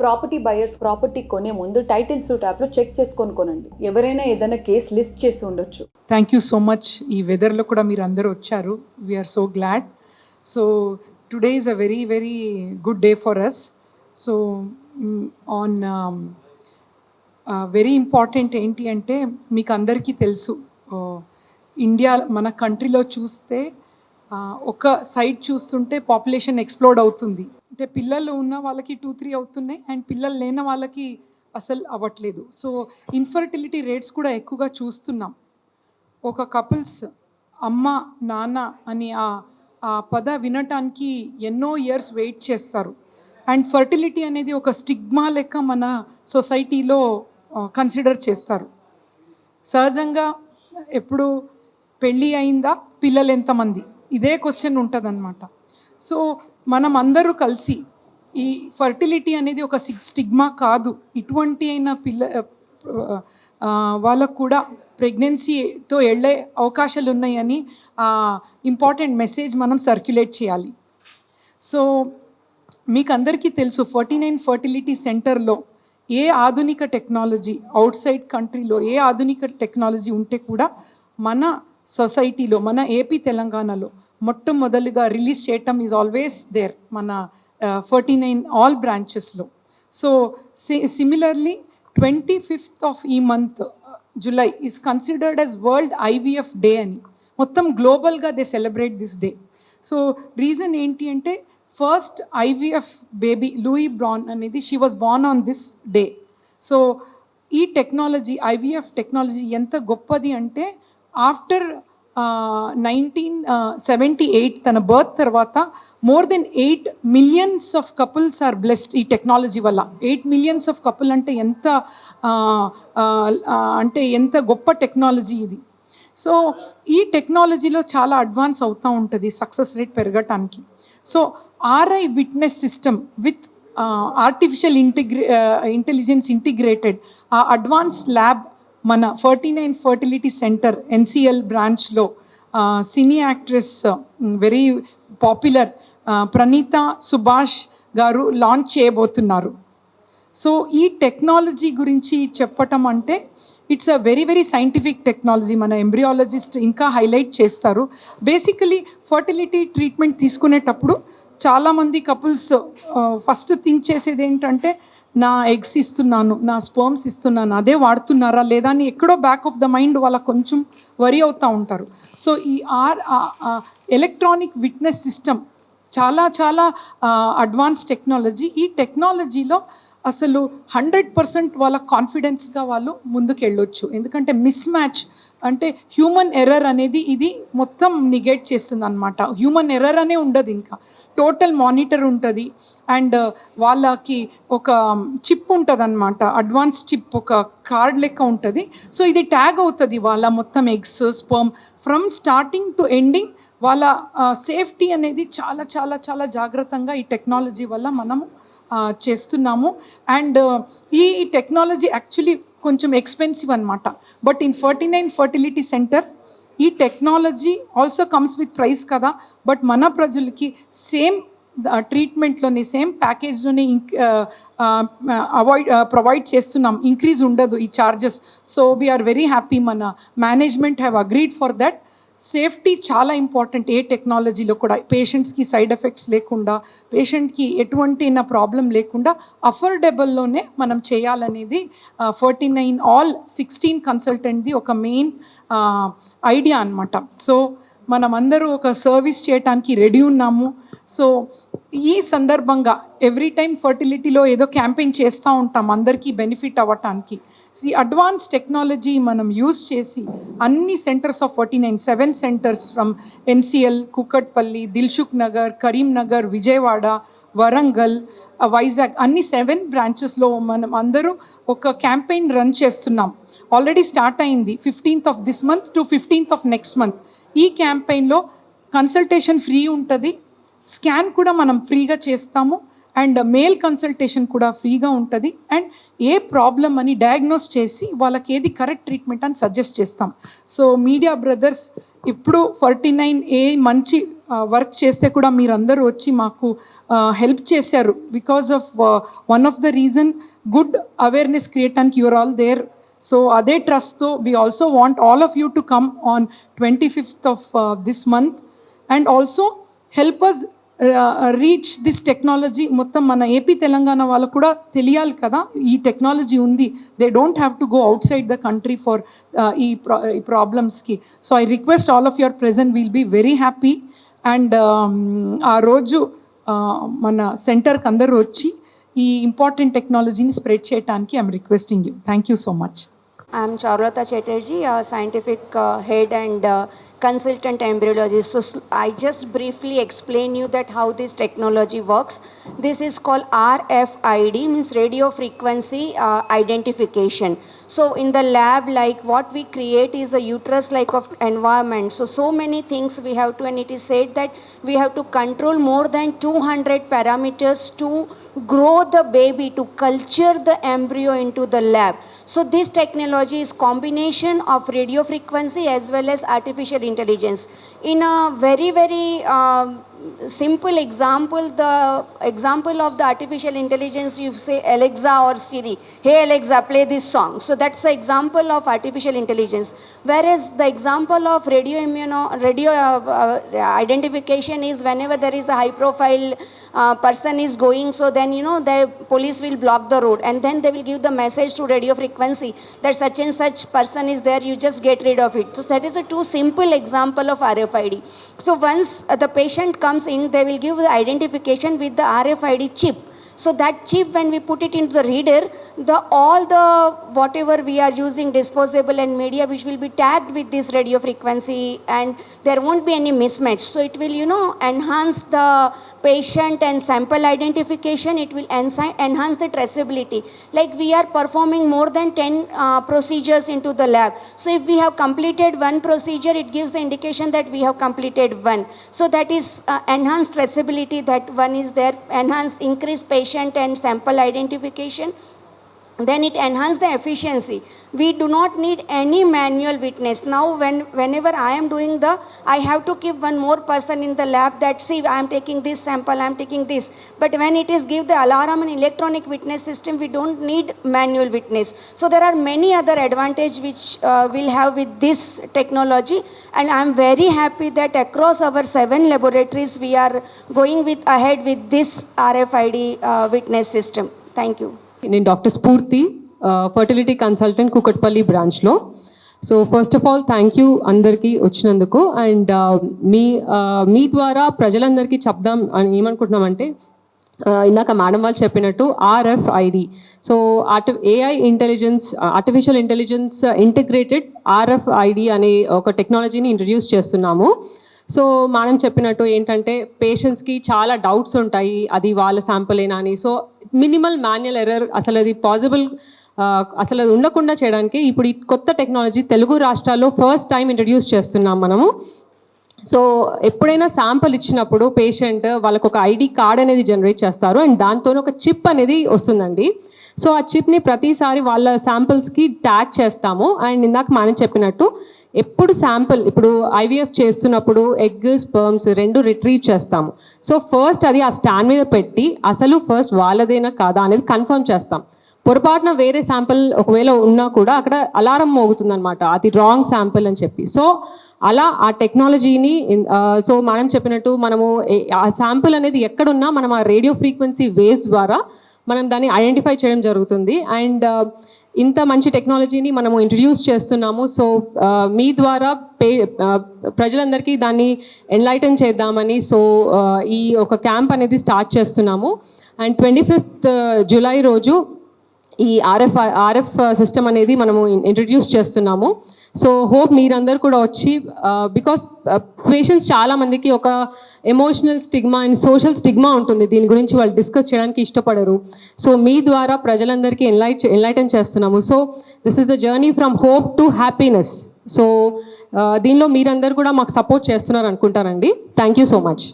Property buyers property కొనే ముందు title suit యాప్లో చెక్ చేసుకొని కొనండి. ఎవరైనా ఏదైనా కేసు లిస్ట్ చేసి ఉండొచ్చు. Thank you so much. ఈ వెదర్లో కూడా మీరు అందరూ వచ్చారు. We are so glad. So today is a very very good day for us. So on very important ఏంటి అంటే మీకు అందరికీ తెలుసు, ఇండియా మన కంట్రీలో చూస్తే ఒక సైడ్ చూస్తుంటే పాపులేషన్ ఎక్స్ప్లోడ్ అవుతుంది. అంటే పిల్లలు ఉన్న వాళ్ళకి 2-3 అవుతున్నాయి అండ్ పిల్లలు లేని వాళ్ళకి అసలు అవ్వట్లేదు. సో ఇన్ఫర్టిలిటీ రేట్స్ కూడా ఎక్కువగా చూస్తున్నాం. ఒక కపుల్స్ అమ్మ నాన్న అని ఆ పద వినటానికి ఎన్నో ఇయర్స్ వెయిట్ చేస్తారు. అండ్ ఫర్టిలిటీ అనేది ఒక స్టిగ్మా లెక్క మన సొసైటీలో కన్సిడర్ చేస్తారు. సహజంగా ఎప్పుడు పెళ్ళి అయిందా, పిల్లలు ఎంతమంది, ఇదే క్వశ్చన్ ఉంటుందన్నమాట. సో మనం అందరూ కలిసి ఈ ఫర్టిలిటీ అనేది ఒక స్టిగ్మా కాదు, ఇటువంటి అయిన వాళ్ళకు కూడా ప్రెగ్నెన్సీతో వెళ్ళే అవకాశాలు ఉన్నాయని ఇంపార్టెంట్ మెసేజ్ మనం సర్క్యులేట్ చేయాలి. సో మీకు అందరికీ తెలుసు 49 ఫర్టిలిటీ సెంటర్లో ఏ ఆధునిక టెక్నాలజీ అవుట్ సైడ్ కంట్రీలో ఏ ఆధునిక టెక్నాలజీ ఉంటే కూడా మన సొసైటీలో మన ఏపీ తెలంగాణలో మొట్టమొదలుగా రిలీజ్ చేయటం ఈజ్ ఆల్వేస్ దేర్ మన 49 ఆల్ బ్రాంచెస్లో. సో సిమిలర్లీ 25th ఆఫ్ ఈ month July is considered as world IVF day అని మొత్తం గ్లోబల్గా they celebrate this day. So reason ఏంటి అంటే first IVF baby Louise Brown అనేది she was born on this day. So ఈ technology IVF technology ఎంత గొప్పది అంటే ఆఫ్టర్ 1978 తన బర్త్ తర్వాత more than 8 millions of couples are blessed ఈ టెక్నాలజీ వల్ల. 8 millions ఆఫ్ కపుల్ అంటే ఎంత గొప్ప టెక్నాలజీ ఇది. సో ఈ టెక్నాలజీలో చాలా అడ్వాన్స్ అవుతూ ఉంటుంది సక్సెస్ రేట్ పెరగటానికి. So RI witness system with artificial intelligence integrated ఆ అడ్వాన్స్డ్ ల్యాబ్ మన 49 ఫర్టిలిటీ సెంటర్ NCL బ్రాంచ్లో cine actress very popular Praneetha Subhash garu launch చేయబోతున్నారు. సో ఈ టెక్నాలజీ గురించి చెప్పటం అంటే it's a very very scientific technology. మన ఎంబ్రియాలజిస్ట్ ఇంకా హైలైట్ చేస్తారు. బేసికలీ ఫర్టిలిటీ ట్రీట్మెంట్ తీసుకునేటప్పుడు చాలామంది కపుల్స్ ఫస్ట్ థింక్ చేసేది ఏంటంటే నా ఎగ్స్ ఇస్తున్నాను, నా స్పర్మ్స్ ఇస్తున్నాను, అదే వాడుతున్నారా లేదా అని ఎక్కడో బ్యాక్ ఆఫ్ ద మైండ్ వాళ్ళకు కొంచెం వరి అవుతూ ఉంటారు. సో ఈ ఎలక్ట్రానిక్ విట్నెస్ సిస్టమ్ చాలా చాలా అడ్వాన్స్ టెక్నాలజీ. ఈ టెక్నాలజీలో అసలు 100% వాళ్ళ కాన్ఫిడెన్స్గా వాళ్ళు ముందుకు వెళ్ళొచ్చు. ఎందుకంటే మిస్ మ్యాచ్ అంటే హ్యూమన్ ఎర్రర్ అనేది ఇది మొత్తం నిగేట్ చేస్తుంది అనమాట. హ్యూమన్ ఎర్రర్ అనే ఉండదు, ఇంకా టోటల్ మానిటర్ ఉంటుంది. అండ్ వాళ్ళకి ఒక చిప్ ఉంటుంది అనమాట, అడ్వాన్స్ చిప్, ఒక కార్డ్ లెక్క ఉంటుంది. సో ఇది ట్యాగ్ అవుతుంది వాళ్ళ మొత్తం eggs sperm from starting to ending. వాళ్ళ సేఫ్టీ అనేది చాలా చాలా చాలా జాగ్రత్తగా ఈ టెక్నాలజీ వల్ల మనము చేస్తున్నాము. అండ్ ఈ టెక్నాలజీ యాక్చువల్లీ కొంచెం ఎక్స్పెన్సివ్ అనమాట. బట్ ఇన్ 49 ఫర్టిలిటీ సెంటర్ ఈ technology also comes with price కదా. బట్ మన ప్రజలకి సేమ్ ట్రీట్మెంట్లోనే సేమ్ ప్యాకేజ్లోనే ప్రొవైడ్ చేస్తున్నాం. ఇంక్రీజ్ ఉండదు ఈ charges. So we are very happy. మన management have agreed for that. Safety చాలా ఇంపార్టెంట్ ఏ టెక్నాలజీలో కూడా. పేషెంట్స్కి సైడ్ ఎఫెక్ట్స్ లేకుండా, పేషెంట్కి ఎటువంటి ప్రాబ్లం లేకుండా అఫోర్డబుల్లోనే మనం చేయాలనేది 49 ఆల్ 16 కన్సల్టెంట్ది ఒక మెయిన్ ఐడియా అనమాట. సో మనమందరూ ఒక సర్వీస్ చేయడానికి రెడీ ఉన్నాము. సో ఈ సందర్భంగా ఎవ్రీ టైం ఫర్టిలిటీలో ఏదో క్యాంపెయిన్ చేస్తూ ఉంటాం అందరికీ బెనిఫిట్ అవ్వటానికి. ఈ అడ్వాన్స్ టెక్నాలజీ మనం యూజ్ చేసి అన్ని centres of 49 7 centres from NCL, Kukatpally, Dilsukh Nagar, Karimnagar, Vijayawada, Warangal, Vizag అన్ని 7 బ్రాంచెస్లో మనం అందరూ ఒక క్యాంపెయిన్ రన్ చేస్తున్నాం. ఆల్రెడీ స్టార్ట్ అయింది 15th of this month to 15th of next month. ఈ క్యాంపెయిన్లో కన్సల్టేషన్ ఫ్రీ ఉంటుంది, స్కాన్ కూడా మనం ఫ్రీగా చేస్తాము, అండ్ మెయిల్ కన్సల్టేషన్ కూడా ఫ్రీగా ఉంటుంది. అండ్ ఏ ప్రాబ్లం అని డయాగ్నోస్ చేసి వాళ్ళకి ఏది కరెక్ట్ ట్రీట్మెంట్ అని సజెస్ట్ చేస్తాం. సో మీడియా బ్రదర్స్ ఇప్పుడు 49A మంచి వర్క్ చేస్తే కూడా మీరందరూ వచ్చి మాకు హెల్ప్ చేశారు. Because of one of the reason good awareness క్రియేటానికి యూఆర్ ఆల్ దేర్. సో అదే ట్రస్ట్తో we also want all of you to come on 25th of this month and also help us reach this technology. మొత్తం మన AP Telangana వాళ్ళకు కూడా తెలియాలి కదా ఈ టెక్నాలజీ ఉంది. They don't have to go outside the country for ఈ ప్రాబ్లమ్స్కి. So I request all of your present, will be very happy. And ఆ రోజు మన సెంటర్కి అందరూ వచ్చి ఈ ఇంపార్టెంట్ టెక్నాలజీని స్ప్రెడ్ చేయడానికి I'm requesting you. Thank you so much. I'm Charulata Chatterjee, a scientific head and consultant embryologist. So I just briefly explain you that how this technology works. This is called RFID, means radio frequency identification. So in the lab, like what we create is a uterus like of environment. So many things we have to, and it is said that we have to control more than 200 parameters to grow the baby, to culture the embryo into the lab. So this technology is combination of radio frequency as well as artificial intelligence. In a very simple example, the example of the artificial intelligence, you say Alexa or Siri, hey Alexa, play this song. So that's the example of artificial intelligence. Whereas the example of radio identification is whenever there is a high profile person is going, so then the police will block the road and then they will give the message to radio frequency that such and such person is there, you just get rid of it. So that is a too simple example of RFID. So once the patient comes in, they will give the identification with the RFID chip. So that chip, when we put it into the reader, all the whatever we are using, disposable and media, which will be tagged with this radio frequency, and there won't be any mismatch. So it will enhance the patient and sample identification. It will enhance the traceability. Like we are performing more than 10 procedures into the lab. So if we have completed one procedure, it gives the indication that we have completed one. So that is enhanced traceability, that one is there, enhanced increased patient and sample identification. Then it enhances the efficiency. We do not need any manual witness. Now whenever I am doing I have to keep one more person in the lab that, see, I am taking this sample, I am taking this. But when it is give the alarm and electronic witness system, we don't need manual witness. So there are many other advantages which we'll have with this technology. And I am very happy that across our 7 laboratories, we are going ahead with this RFID witness system. Thank you. నేను doctor స్ఫూర్తి, fertility consultant Kukatpally బ్రాంచ్లో. So first of all thank you అందరికీ వచ్చినందుకు. And మీ ద్వారా ప్రజలందరికీ చెప్దాం అని ఏమనుకుంటున్నామంటే, ఇందాక మేడం వాళ్ళు చెప్పినట్టు RFID, so artificial intelligence integrated RFID అనే ఒక టెక్నాలజీని ఇంట్రడ్యూస్ చేస్తున్నాము. సో మేడం చెప్పినట్టు ఏంటంటే, పేషెంట్స్కి చాలా డౌట్స్ ఉంటాయి, అది వాళ్ళ శాంపులేనా అని. సో మినిమల్ మాన్యువల్ ఎర్రర్ అసలు అది పాసిబుల్ అసలు అది ఉండకుండా చేయడానికి ఇప్పుడు ఈ కొత్త టెక్నాలజీ తెలుగు రాష్ట్రాల్లో ఫస్ట్ టైం ఇంట్రడ్యూస్ చేస్తున్నాం మనము. సో ఎప్పుడైనా శాంపుల్ ఇచ్చినప్పుడు పేషెంట్ వాళ్ళకు ఒక ID కార్డ్ అనేది జనరేట్ చేస్తారు, అండ్ దాంతో ఒక చిప్ అనేది వస్తుందండి. సో ఆ చిప్ని ప్రతిసారి వాళ్ళ శాంపుల్స్కి ట్యాగ్ చేస్తాము. అండ్ ఇందాక మనం చెప్పినట్టు ఎప్పుడు శాంపుల్ ఇప్పుడు IVF చేస్తున్నప్పుడు ఎగ్ స్పర్మ్స్ 2 రిట్రీవ్ చేస్తాము. సో ఫస్ట్ అది ఆ స్టాండ్ మీద పెట్టి అసలు ఫస్ట్ వాళ్ళదేనా కాదా అనేది కన్ఫర్మ్ చేస్తాం. పొరపాటున వేరే శాంపుల్ ఒకవేళ ఉన్నా కూడా అక్కడ అలారం మోగుతుందనమాట, అది రాంగ్ శాంపుల్ అని చెప్పి. సో అలా ఆ టెక్నాలజీని సో మనం చెప్పినట్టు మనము ఆ శాంపుల్ అనేది ఎక్కడున్నా మనం ఆ రేడియో ఫ్రీక్వెన్సీ వేవ్స్ ద్వారా మనం దాన్ని ఐడెంటిఫై చేయడం జరుగుతుంది. అండ్ ఇంత మంచి టెక్నాలజీని మనము ఇంట్రడ్యూస్ చేస్తున్నాము. సో మీ ద్వారా ప్రజలందరికీ దాన్ని ఎన్లైటన్ చేద్దామని సో ఈ ఒక క్యాంప్ అనేది స్టార్ట్ చేస్తున్నాము. అండ్ 25th July రోజు ఈ RF సిస్టమ్ అనేది మనము ఇంట్రడ్యూస్ చేస్తున్నాము. సో హోప్ మీరందరూ కూడా వచ్చి, బికాస్ పేషెంట్స్ చాలామందికి ఒక emotional stigma and social stigma ఉంటుంది, దీని గురించి వాళ్ళు డిస్కస్ చేయడానికి ఇష్టపడరు. సో మీ ద్వారా ప్రజలందరికీ ఎన్లైటన్ చేస్తున్నాము. So this is the journey from hope to happiness. So దీనిలో మీరందరూ కూడా మాకు సపోర్ట్ చేస్తున్నారు అనుకుంటారండి. Thank you so much.